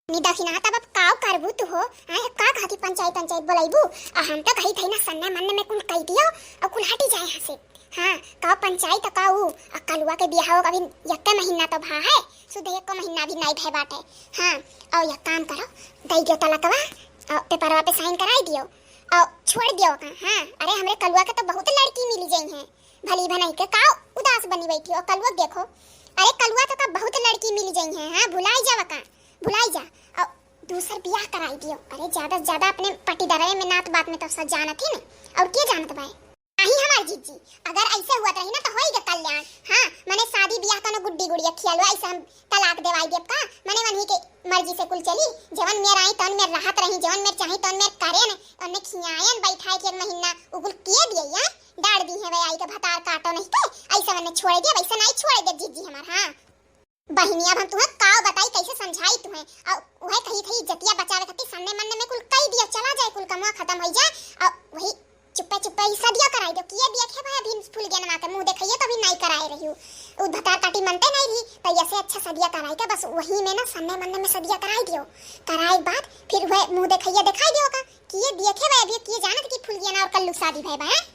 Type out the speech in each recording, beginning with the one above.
नी दखिना तब काव करबू तू हो आए का कहा की पंचायत बोलाइबू आ हम तो कही थई ना सन्ने मन में कुल कह दियो और कुल हटी जाए यहाँ से। हां का पंचायत काऊ आ कलुआ के बियाह हो अभी यक्के महीना तो भा है सुध एक महीना भी नहीं भे बाटे। हां और एक काम करो दई दियो तलकवा और पेपरवा पे साइन कराई दियो और छोड़ दियो का। हां अरे हमरे कलुआ के तो बहुत लड़की मिल गई हैं भली भनाई के का उदास बनी बैठी हो कलुआ देखो। अरे कलुआ तो बहुत लड़की मिल गई हैं। हां भुलाई जावा का भुलाई जा और दूसर बियाह कराई दियो। अरे ज्यादा से ज्यादा अपने पटीदारे में नात बात में तो सब जानत है ना और के जानत भाई नहीं हमार जीजी अगर ऐसे हुआ रही ना तो होएगा कल्याण। हां माने शादी बियाह कनो गुड्डी गुड़िया खियालो ऐसा हम तलाक देवाई देब का माने वही के मर्जी से कुल चली जवन मेर आई तन में राहत रही जवन मेर चाही तन में करे न और ने खियायन बैठाए के महीना उगुल किए दिए या डाड़ दी है वे आई के भतार काटो नहीं के ऐसा मने छोड़ दे वैसा नहीं छोड़ दे जीजी हमार। हां बहिनिया हम तुम्हें काव बताई कैसे समझाई तुम्हें और वह कही थी जतिया बचावे खातिर सामने मन में कुल कह दिया चला जाए कुल कमवा खत्म हो जाए और वही चुप्पे चुप्पे सदिया कराई दो किए दिया के भाई अभी फूल गया ना के मुंह देखिए तो भी नहीं कराए रही उ भतार काटी मनते नहीं रही तो ऐसे अच्छा सदिया कराई का बस वही में ना सामने मन में सदिया कराई दियो कराई बाद फिर वह मुंह देखिए दिखाई दियो का किए देखे भाई अभी किए जानत कि फूल गया ना और कल शादी भाई बा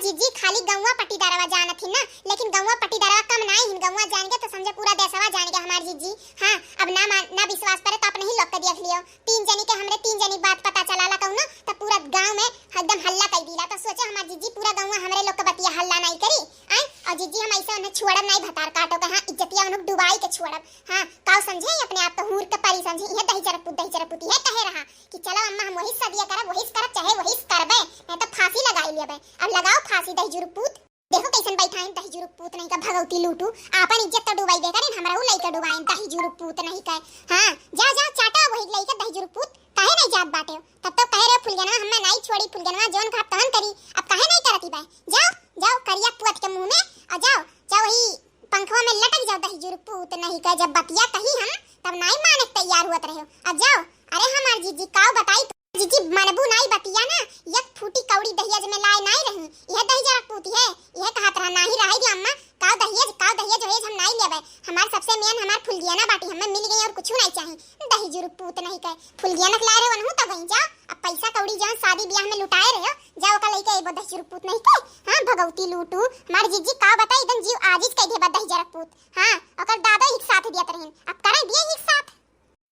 जीजी खाली गौवा पट्टीदारवा जानत ही ना लेकिन गौवा पट्टीदारवा कम नहीं हिन गौवा जानेंगे तो समझे पूरा देशवा जानेंगे हमार जीजी। हां अब ना विश्वास करे तो अपने ही लोग के देख लियो तीन जनी के हमरे तीन जनी बात पता चलाला कहू ना तो पूरा गांव में एकदम हल्ला कर दिला तो सोचे हमार जीजी पूरा गांव हमरे लोग के बतिया हल्ला नहीं करी आए और जीजी हम ऐसे उन्हें छोड़ब नहीं भतार काटो के। हां इज्जतिया उन्हें डुबाई के छोड़ब। हां काव समझे अपने आप को हूर के परी समझे ये दही चरपुती है कहे रहा कि चलो अम्मा हम वही सदिया करब वही करब चाहे वही करबे नहीं तो फांसी लगाई लेबे अब लगाओ फांसी दही जुरुपूत देखो कैसन बैठाइन दही जुरुपूत नहीं का भगवती लूटू आपन इज्जत तो डुबाई दे करेन हमरा उ लइका डुबाइन दही जुरुपूत नहीं कहे। हां जा जा चाटा वही लइका दही जुरुपूत काहे नहीं जात बाटे तब तो कहे रे फुलगनवा हम नहीं छोड़ी फुलगनवा जोन का तहन करी अब काहे नहीं करती बे जाओ जाओ करिया पुअत के मुंह में आ जाओ जाओ वही पंखवा में लटक जाओ दही जुरुपूत नहीं कहे जब बतिया कही हम तब नहीं माने तैयार हुत रहे अब जाओ। अरे हमार जीजी काव बताई जीजी मनबू नहीं बतिया ना एक फूटी कौड़ी दहिया में लाए नहीं रही यह दही जरा पूती है यह कहत रहा नहीं रही दी अम्मा काव दहिया जो है हम नहीं लेबे हमार सबसे मेन हमार फुलगियाना बाटी हमें मिल गई और कुछ नहीं चाहिए दही जरूर पूत नहीं कहे फुलगियाना ला रहे वनहु तो गई जाओ अब पैसा कौड़ी जहां शादी ब्याह में लुटाए रहे हो जाओ का लेके एबो दही जरूर पूत नहीं कहे। हां भगवती लूटू हमार जीजी काव बताई एकदम जीव आजिज कह दे दही जरा पूत। हां ओकर दादा एक साथ दिया तरहीन अब करे दिए एक साथ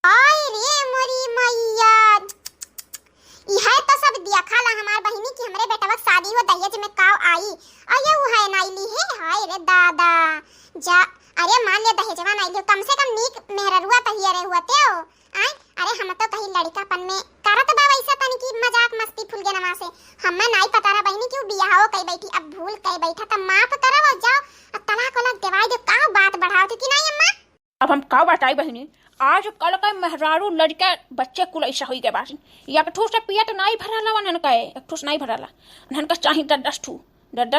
आय रे मोरी मैया यह तो सब दिया खाला हमार बहिनी की हमरे बेटवा शादी हो दहेज में काव आई अये वो है नाइली है हाय रे दादा जा अरे मान ले दहेजवा नाइली कम से कम नीक मेहररुआ तहिया रे हुआते हो आय अरे हम तो कहीं लड़कापन में करत बा वैसा तनी की मजाक मस्ती फूल के नमा से हमें नहीं पता रहा बहिनी क्यों बियाह हो कई बैठी अब भूल कई बैठा त माफ करव जाओ अब तलाक वाला देवाई दे काव बात बढ़ाओ तो कि नहीं अम्मा अब हम का बताई बहिनी आज कल का मेहरारू लड़का बच्चे कुल ऐसा हो गए बासी या ठूस से पिया तो नहीं भराला वनहन का एक ठूस नहीं भराला वनहन का चाही 10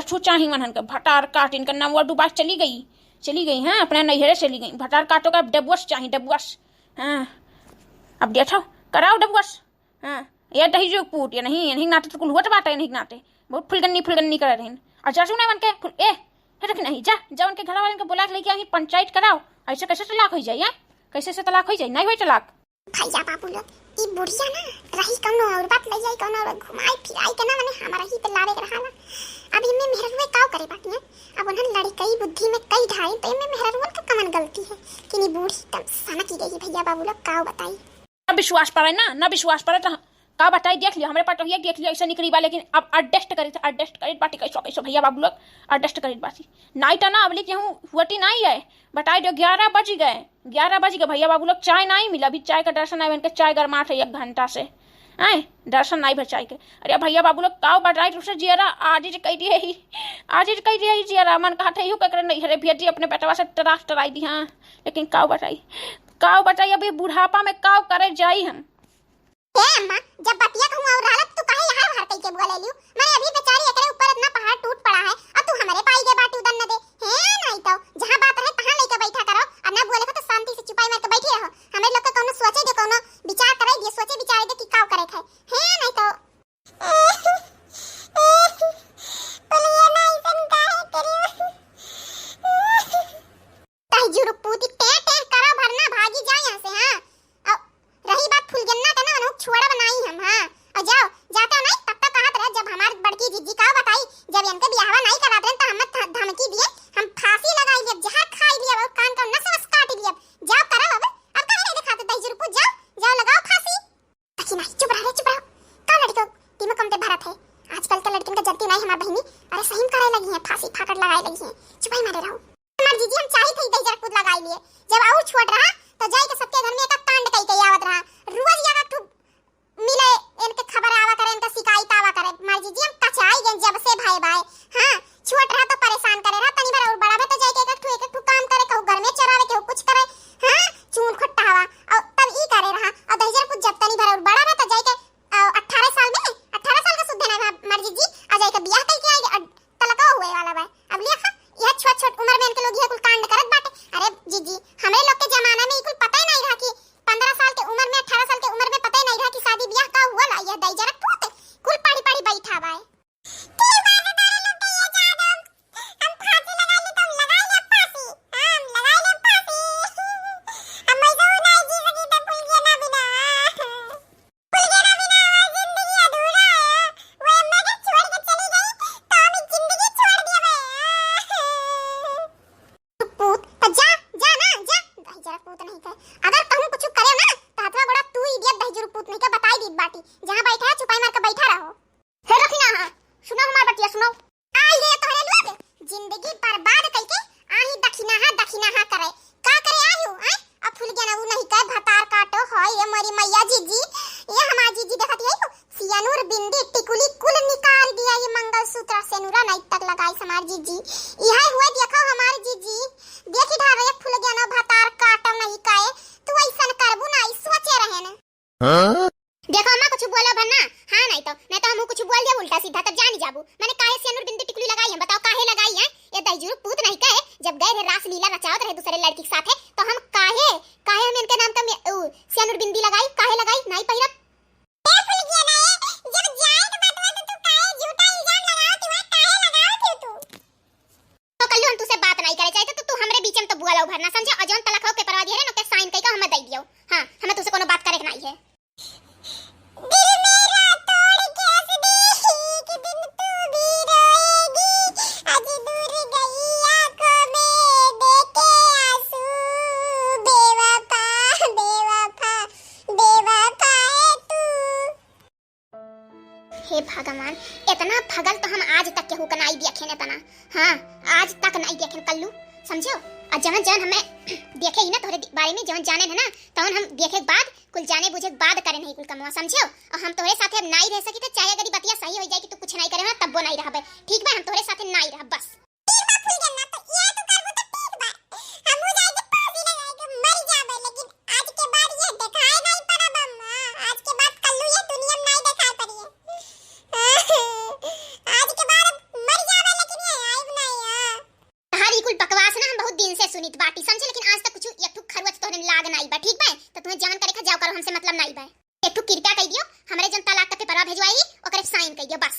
ठू चाही वनहन का भटार काट इनका नाम वो डुबा चली गई। हां अपने नैहरे चली गई भटार काटो का डबुअस चाही डबुअस। हां अब देखो कराओ डबुअस। हां ये दही जो पूट या नहीं नाते तो कुल हुआ बाटे नहीं नाते बहुत फुलगन्नी कर रहे और जा सुने वन के ए रख नहीं जा उनके घर वाले को बुला के लेके आई पंचायत कराओ ऐसे कैसे तलाक हो जाए कैसे से तलाक हो जाए नहीं होई तलाक भैया बाबू लोग ई बुढ़िया ना रही कौनो और बात ले जाई कौनो और घुमाई फिराई के ना माने हमारा ही पे लावे के रहाला अब इनमें मेहररुए काव करे बाटिया अब उन्हन लड़कई बुद्धि में कई ढाई तो इनमें मेहररुए का कमन गलती है कि नी बूढ़ी तब सना की गई भैया बाबू लोग काव बताई ना विश्वास पड़े ना विश्वास पड़े तो का बताई देख लिया हमारे पास तो देख लिया ऐसा निकली बा लेकिन अब एडजस्ट करे बाटी कैसो भैया बाबू लोग एडजस्ट करे बाटी नहीं तो ना अब लेके हूं हुआती नहीं है बताई दो 11 बज गए भैया बाबू लोग चाय नहीं मिला अभी चाय का दर्शन नहीं बन के चाय गरमाट है 1 घंटा से आए दर्शन नहीं भर चाय के। अरे भैया बाबू लोग काव बताई तुझसे जियरा आज कह दिए जियरा मन कहा थे कर नहीं हरे भेजी अपने बेटवा से टराई दी। हाँ लेकिन काव बताई अभी बुढ़ापा में काव करे जाई हम ए अम्मा जब बतिया कहूं और हालत तू काहे यहां भर कई के बोले लियो मैं अभी बेचारी एकरे ऊपर इतना पहाड़ टूट पड़ा है और तू हमारे पाई दे बाटी उदन न दे है नहीं तो जहां बात है तहां लेके बैठा करो और ना बोले तो शांति से चुपाई में तो बैठे रहो हमें लोग के कोनो सोचे दे कोनो विचार करे दे सोचे विचार दे कि काव करे है नहीं तो बोलिए ना इसन काहे करियो ताई जुरु पूती टे करो भरना भागी जा यहां से। हां छुआट लगाए लगी है। चुपाई मारे रहो हमार जीजी, हम चाही थई दही जरा कूद लगाई लिए जब और छुआट रहा तो जाई के सबके घर में एक कांड कई कई आवत रहा। रोज या ठू मिले इनके खबर आवा करे, इनका शिकायत आवा करे। मार जीजी हम कचाई गए जब से भाई भाई। हां छुआट रहा तो परेशान करे रहा, तनी भर और बड़ा बे तो जाई के एक ठू काम करे, कहू घर में चरावे, कहू कुछ करे। हां चून खट्टा हवा और तब ई करे रहा। और दही जरा कुछ जब तनी भर और बड़ा बे तो जाई के 18 साल में 18 साल का सुध देना मार जीजी आ जाई के बियाह कई के आई तलका हुए वाला बा। अब लिया यह छोट छोट उम्र में इनके लोग ये कुल कांड करत बाटे। अरे जीजी हमरे लोग के जमाना में ई कुल पता ही नहीं रहा कि 15 साल के उम्र में 18 साल के उम्र में पता ही नहीं रहा कि शादी ब्याह का हुआ ला। ये दई जरा टूट कुल पाड़ी पाड़ी बैठा बा। देखो अम्मा कुछ बोला भन्ना। हां नहीं तो हम कुछ बोल दिया उल्टा सीधा तब जानी जाबू। मैंने काहे सियानुर बिंदी टिकुली लगाई है बताओ, काहे लगाई है? ये दईजुर पूत नहीं कहे जब गए रे रास लीला रचावत रहे दूसरे लड़की के साथ है तो हम काहे हम इनके नाम तो सियानुर बिंदी लगाई, काहे लगाई? नहीं पहिरा ए भूल गया ना जब जाए तो बतवा तू काहे झूठा इल्जाम लगाओ, तू काहे लगाओ क्यों तू? तो कल्लू हम तुसे बात नहीं करे चाहे तो तू हमरे बीच में तो बुआ लो भरना समझे। अजन तलाक हो के परवा दिए रे न के साइन कई का हम दई दियो। हां हमें तुसे कोनो बात करे के नहीं है। हे भगवान इतना भगल तो हम आज तक केहू का नहीं देखे ने तना। हां आज तक नहीं देखे कल्लू समझो। और जवन हमें देखे ही ना तोरे बारे में जवन जाने है ना तवन हम देखे के बाद कुल जाने बुझे के बाद करे नहीं कुल कमवा समझो। और हम तोरे साथे अब नहीं रह सकी तो चाहे अगर बतिया सही हो जाए कि तू कुछ नहीं करे ना तब वो नहीं रहबे ठीक बा। हम तोरे साथे नहीं रह बस ठीक बा फूल गन्ना तो ये तो करबो तो ठीक बा। हम हो जाए के फांसी लगाए के मर जाबे लेकिन आज के बाद ये दिखाए नहीं पड़ब अम्मा। आज के बाद कल्लू ये दुनिया में नहीं दिखाई पड़ी आज के बाद मर जाबे लेकिन ये आइब नहीं है। तहारी कुल बकवास ना हम बहुत दिन से सुनित बाटी समझे लेकिन आज तक कुछ एक ठुक खरवच तोहरे लाग नहीं बा ठीक बा। तो तुम्हें जवन करे खा जाओ करो हमसे मतलब नहीं बा। एक ठुक कृपया कह दियो हमरे जन तलाक के पेपरवा भेजवाई ओकरे साइन कह दियो बस।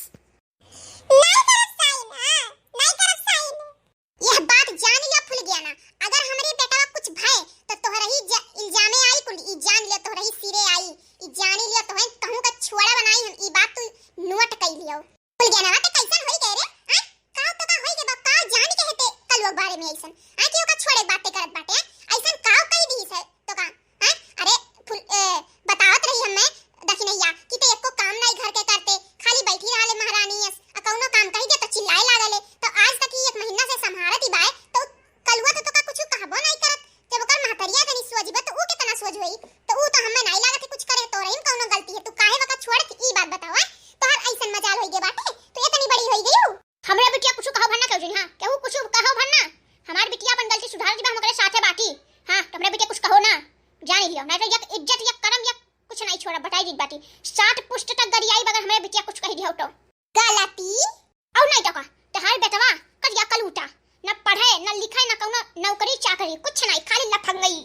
नहीं करब साइन। हां नहीं करब साइन। यह बात जान लिया फूल गया ना अगर हमरे बेटा कुछ भय तो तोहरा ही इल्जामे आई कुल ई जान लिया तोहरा ही सिरे आई ई जान लिया तोहे कहूं का छोड़ा बनाई हम ई बात तू नोट कई लियो फूल गया ना। त कैसन होई कह रे हां का तो का होई के बा का जान के हेते कल वो बारे में ऐसन आ केहू का छोड़े बातें करत बाटे ऐसन का कई दी है तो का हां। अरे फूल बतावत रही हमें दखिनैया कि ते एको काम नहीं घर के करते खाली बैठी रहले महारानी अ कौनो काम कही दे तो चिल्लाए लागले। तो आज तक एक महीना से संभारत ही बाय तो कलुआ तो का कुछ कहबो नहीं करत। जब ओकर महतरिया तनी सोचबे तो ऊ कितना सोच होई तो ऊ तो हमें नहीं लागत कुछ करे तो रहीन कौनो गलती है। तू काहे वका छोड़ ई बात बतावा तोहर ऐसन मजाल होई गे बाटे तो इतनी बड़ी होई गई हमरा बिटिया कुछ कहो भन्ना कहू हां केहू कुछ कहो भन्ना हमार बिटिया अपन गलती सुधार दिबा हम ओकरे साथे बाटी। हां हमरा बिटिया कुछ कहो ना जान लियो नहीं तो एक इज्जत या करम या कुछ नहीं छोड़ा बताई दी बाटी 60 पुष्ट तक गरियाई बगर हमें बिटिया कुछ कह दियो तो गलती और नहीं टका तहार बेटवा करिया कलूटा न पढ़े न लिखे न कौनो नौकरी चाकरी कुछ नहीं खाली लफंग गई।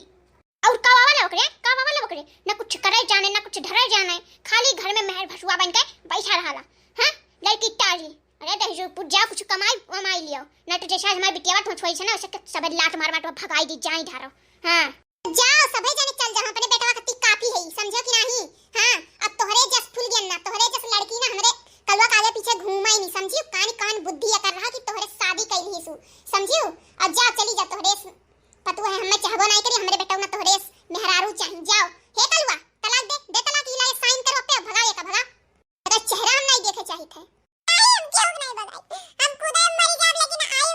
और कावाला ओकरे न कुछ करे जाने न कुछ धरे जाने खाली घर में महर भसुआ बन के बैठा रहला। हां लड़की टारी अरे दहजू पूजा कुछ कमाई लियो न तो जैसा हमारी बिटिया तो छोई छ ना उसे सब लात मार मार भगाई दी जाई धारो। हां जाओ सभी जने चल जाओ अपने बेटवा कति काफी है समझो कि नहीं। हां अब तोहरे जस फूल गया ना तोहरे जस लड़की ना हमरे कलवा काले पीछे घूमाई नहीं समझियो कान बुद्धि कर रहा कि तोहरे शादी कैली सु समझियो। अब जा चली जा तोहरे पतु है हमें चाहबो नहीं करी हमरे बेटवा ना तोहरे मेहरारू चाहिए। जाओ हे कलवा तलाक दे तलाक इला साइन करो पे भगाए का भगा अगर चेहरा हम नहीं देखे चाहिए थे हम क्यों नहीं भगाई हम खुद मर जाब लेकिन आई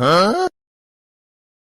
Huh?